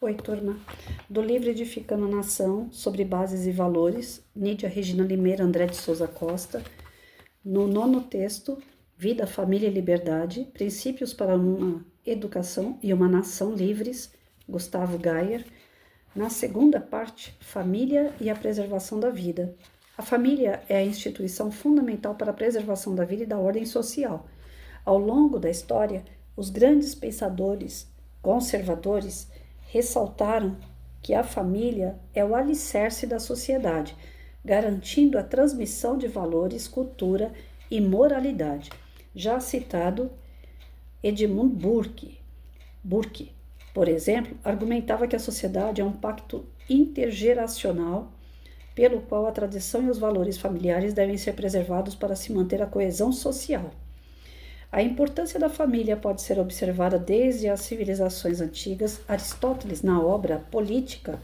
Oi, turma. Do livro Edificando a Nação, sobre bases e valores, Nídia Regina Limeira André de Souza Costa. No nono texto, Vida, Família e Liberdade, Princípios para uma Educação e uma Nação Livres, Gustavo Gayer. Na segunda parte, Família e a Preservação da Vida. A família é a instituição fundamental para a preservação da vida e da ordem social. Ao longo da história, os grandes pensadores conservadores ressaltaram que a família é o alicerce da sociedade, garantindo a transmissão de valores, cultura e moralidade. Já citado Edmund Burke, por exemplo, argumentava que a sociedade é um pacto intergeracional pelo qual a tradição e os valores familiares devem ser preservados para se manter a coesão social. A importância da família pode ser observada desde as civilizações antigas. Aristóteles, na obra Política,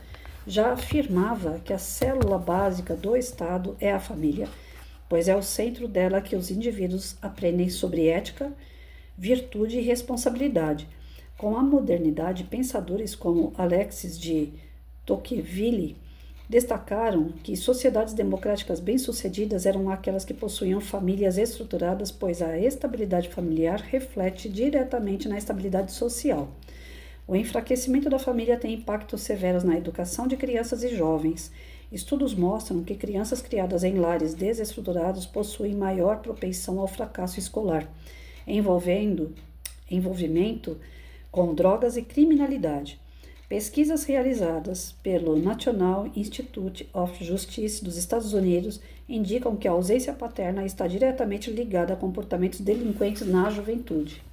já afirmava que a célula básica do Estado é a família, pois é o centro dela que os indivíduos aprendem sobre ética, virtude e responsabilidade. Com a modernidade, pensadores como Alexis de Tocqueville destacaram que sociedades democráticas bem-sucedidas eram aquelas que possuíam famílias estruturadas, pois a estabilidade familiar reflete diretamente na estabilidade social. O enfraquecimento da família tem impactos severos na educação de crianças e jovens. Estudos mostram que crianças criadas em lares desestruturados possuem maior propensão ao fracasso escolar, envolvimento com drogas e criminalidade. Pesquisas realizadas pelo National Institute of Justice dos Estados Unidos indicam que a ausência paterna está diretamente ligada a comportamentos delinquentes na juventude.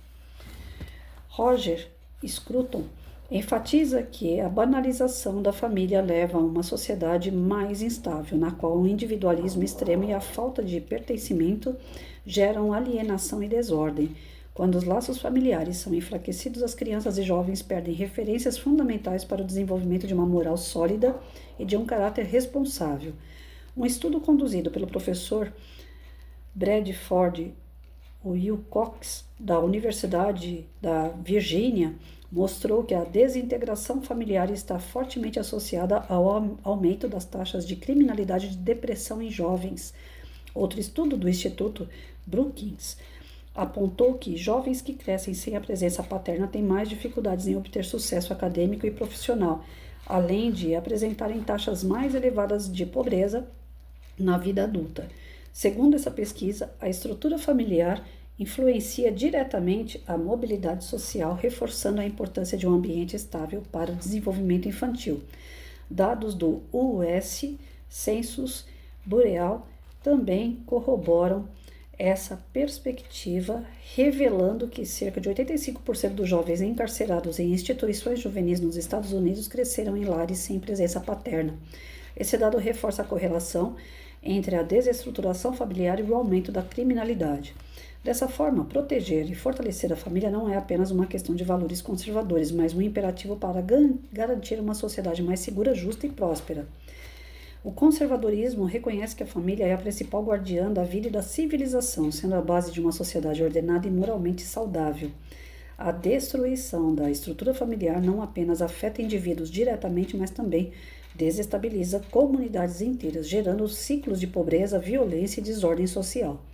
Roger Scruton enfatiza que a banalização da família leva a uma sociedade mais instável, na qual o individualismo extremo e a falta de pertencimento geram alienação e desordem. Quando os laços familiares são enfraquecidos, as crianças e jovens perdem referências fundamentais para o desenvolvimento de uma moral sólida e de um caráter responsável. Um estudo conduzido pelo professor Bradford Wilcox, da Universidade da Virgínia, mostrou que a desintegração familiar está fortemente associada ao aumento das taxas de criminalidade e de depressão em jovens. Outro estudo do Instituto Brookings apontou que jovens que crescem sem a presença paterna têm mais dificuldades em obter sucesso acadêmico e profissional, além de apresentarem taxas mais elevadas de pobreza na vida adulta. Segundo essa pesquisa, a estrutura familiar influencia diretamente a mobilidade social, reforçando a importância de um ambiente estável para o desenvolvimento infantil. Dados do US Census Bureau também corroboram essa perspectiva, revelando que cerca de 85% dos jovens encarcerados em instituições juvenis nos Estados Unidos cresceram em lares sem presença paterna. Esse dado reforça a correlação entre a desestruturação familiar e o aumento da criminalidade. Dessa forma, proteger e fortalecer a família não é apenas uma questão de valores conservadores, mas um imperativo para garantir uma sociedade mais segura, justa e próspera. O conservadorismo reconhece que a família é a principal guardiã da vida e da civilização, sendo a base de uma sociedade ordenada e moralmente saudável. A destruição da estrutura familiar não apenas afeta indivíduos diretamente, mas também desestabiliza comunidades inteiras, gerando ciclos de pobreza, violência e desordem social.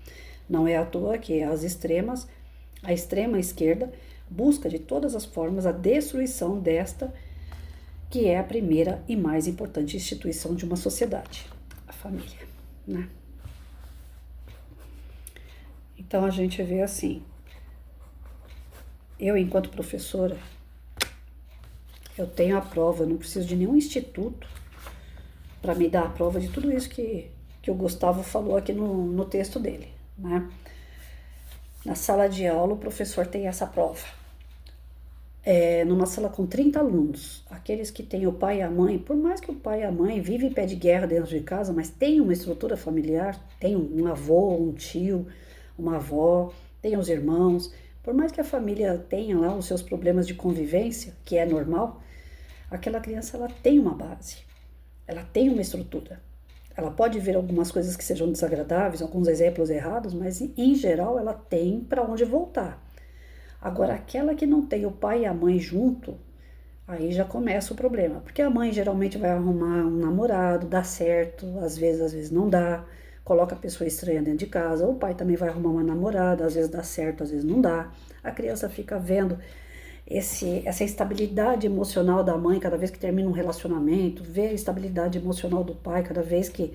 Não é à toa que a extrema esquerda busca de todas as formas a destruição desta, que é a primeira e mais importante instituição de uma sociedade, a família, né? Então a gente vê assim, eu enquanto professora, eu tenho a prova, eu não preciso de nenhum instituto para me dar a prova de tudo isso que o Gustavo falou aqui no texto dele, né? Na sala de aula o professor tem essa prova. Numa sala com 30 alunos, aqueles que têm o pai e a mãe, por mais que o pai e a mãe vivem em pé de guerra dentro de casa, mas tem uma estrutura familiar, tem um avô, um tio, uma avó, tem os irmãos, por mais que a família tenha lá os seus problemas de convivência, que é normal, aquela criança ela tem uma base, ela tem uma estrutura. Ela pode ver algumas coisas que sejam desagradáveis, alguns exemplos errados, mas em geral ela tem para onde voltar. Agora, aquela que não tem o pai e a mãe junto, Aí já começa o problema, porque a mãe geralmente vai arrumar um namorado, dá certo, às vezes não dá, coloca a pessoa estranha dentro de casa, o pai também vai arrumar uma namorada, às vezes dá certo, às vezes não dá. A criança fica vendo essa instabilidade emocional da mãe cada vez que termina um relacionamento, vê a instabilidade emocional do pai cada vez que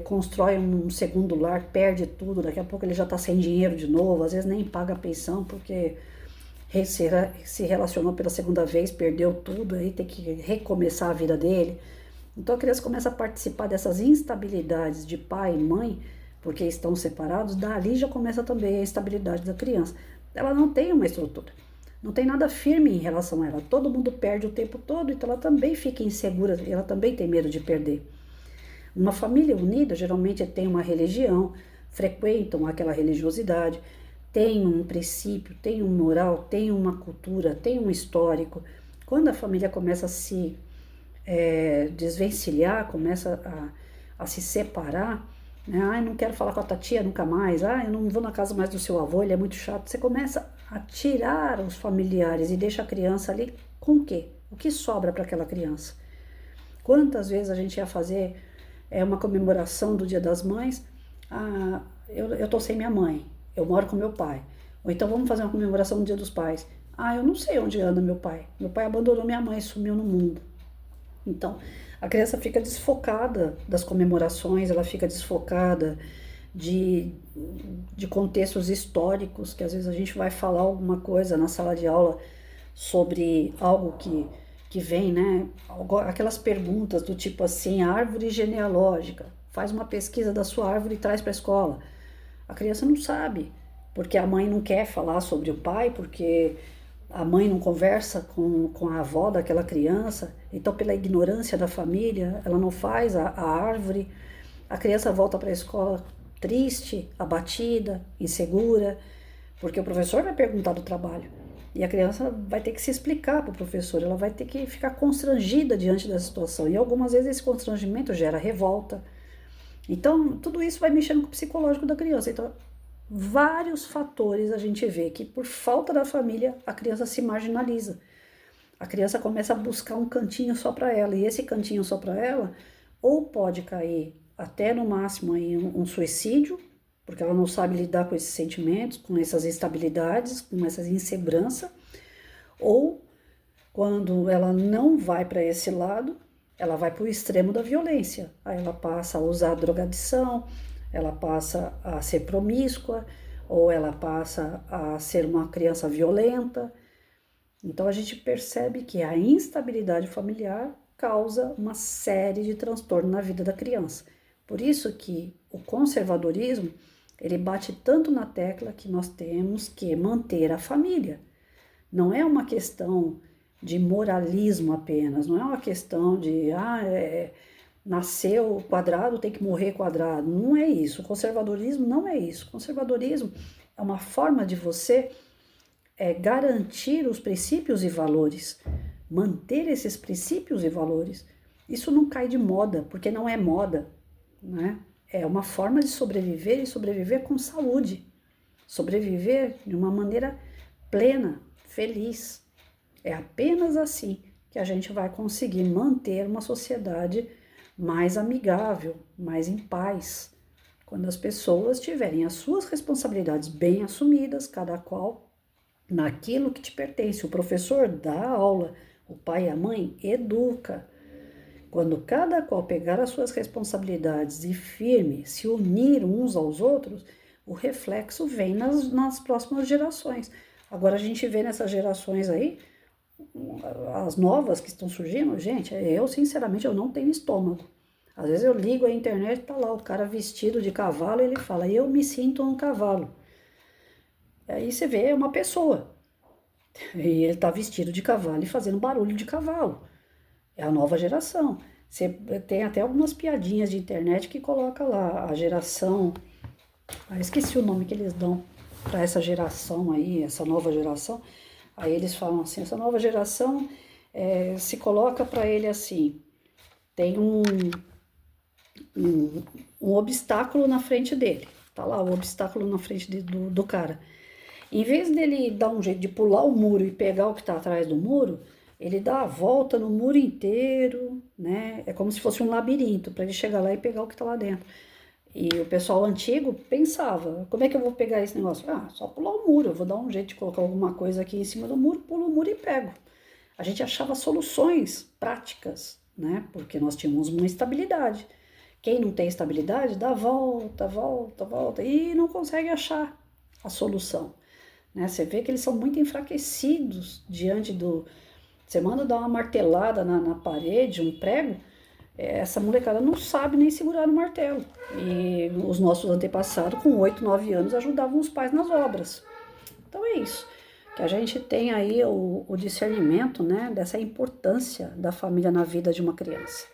constrói um segundo lar, perde tudo, daqui a pouco ele já está sem dinheiro de novo, às vezes nem paga a pensão porque se relacionou pela segunda vez, perdeu tudo, aí tem que recomeçar a vida dele. Então a criança começa a participar dessas instabilidades de pai e mãe, porque estão separados, dali já começa também a instabilidade da criança. Ela não tem uma estrutura, não tem nada firme em relação a ela, todo mundo perde o tempo todo, então ela também fica insegura, ela também tem medo de perder. Uma família unida geralmente tem uma religião, frequentam aquela religiosidade, tem um princípio, tem um moral, tem uma cultura, tem um histórico. Quando a família começa a se desvencilhar, começa a se separar, né? Ah, eu não quero falar com a tua tia nunca mais, ah, eu não vou na casa mais do seu avô, ele é muito chato. Você começa a tirar os familiares e deixa a criança ali com o quê? O que sobra para aquela criança? Quantas vezes a gente ia fazer uma comemoração do Dia das Mães? Ah, eu tô sem minha mãe, eu moro com meu pai. Ou então vamos fazer uma comemoração do Dia dos Pais. Ah, eu não sei onde anda meu pai. Meu pai abandonou minha mãe, sumiu no mundo. Então, a criança fica desfocada das comemorações, ela fica desfocada de, de contextos históricos, que às vezes a gente vai falar alguma coisa na sala de aula sobre algo que vem, né? Aquelas perguntas do tipo assim, árvore genealógica, faz uma pesquisa da sua árvore e traz para a escola. A criança não sabe, porque a mãe não quer falar sobre o pai, porque a mãe não conversa com a avó daquela criança, então pela ignorância da família, ela não faz a árvore, a criança volta para a escola triste, abatida, insegura, porque o professor vai perguntar do trabalho, e a criança vai ter que se explicar para o professor, ela vai ter que ficar constrangida diante da situação, e algumas vezes esse constrangimento gera revolta. Então, tudo isso vai mexendo com o psicológico da criança. Então, vários fatores a gente vê que por falta da família a criança se marginaliza. A criança começa a buscar um cantinho só para ela, e esse cantinho só para ela ou pode cair até no máximo em um suicídio, porque ela não sabe lidar com esses sentimentos, com essas instabilidades, com essas inseguranças, ou quando ela não vai para esse lado, ela vai para o extremo da violência. Aí ela passa a usar drogadição, ela passa a ser promíscua, ou ela passa a ser uma criança violenta. Então a gente percebe que a instabilidade familiar causa uma série de transtornos na vida da criança. Por isso que o conservadorismo, ele bate tanto na tecla que nós temos que manter a família. Não é uma questão de moralismo apenas, não é uma questão de nasceu quadrado, tem que morrer quadrado. Não é isso. O conservadorismo não é isso. O conservadorismo é uma forma de você garantir os princípios e valores, manter esses princípios e valores. Isso não cai de moda, porque não é moda, né? É uma forma de sobreviver e sobreviver com saúde, sobreviver de uma maneira plena, feliz. É apenas assim que a gente vai conseguir manter uma sociedade mais amigável, mais em paz, quando as pessoas tiverem as suas responsabilidades bem assumidas, cada qual naquilo que te pertence. O professor dá aula, o pai e a mãe educa. Quando cada qual pegar as suas responsabilidades e firme se unir uns aos outros, o reflexo vem nas próximas gerações. Agora a gente vê nessas gerações aí, as novas que estão surgindo, gente, eu sinceramente eu não tenho estômago. Às vezes eu ligo a internet, tá lá o cara vestido de cavalo e ele fala, eu me sinto um cavalo. Aí você vê uma pessoa, e ele tá vestido de cavalo e fazendo barulho de cavalo. É a nova geração. Você tem até algumas piadinhas de internet que coloca lá a geração, esqueci o nome que eles dão para essa geração aí, essa nova geração. Aí eles falam assim, essa nova geração se coloca para ele assim, tem um obstáculo na frente dele, tá lá o obstáculo na frente do cara. Em vez dele dar um jeito de pular o muro e pegar o que está atrás do muro, Ele dá a volta no muro inteiro, né? É como se fosse um labirinto para ele chegar lá e pegar o que está lá dentro. E o pessoal antigo pensava, como é que eu vou pegar esse negócio? Ah, só pular o muro, eu vou dar um jeito de colocar alguma coisa aqui em cima do muro, pulo o muro e pego. A gente achava soluções práticas, né? Porque nós tínhamos uma estabilidade. Quem não tem estabilidade dá volta, volta, volta e não consegue achar a solução, né? Você vê que eles são muito enfraquecidos diante do. Você manda dar uma martelada na parede, um prego, essa molecada não sabe nem segurar no martelo. E os nossos antepassados, com 8, 9 anos, ajudavam os pais nas obras. Então é isso. Que a gente tem aí o discernimento, né, dessa importância da família na vida de uma criança.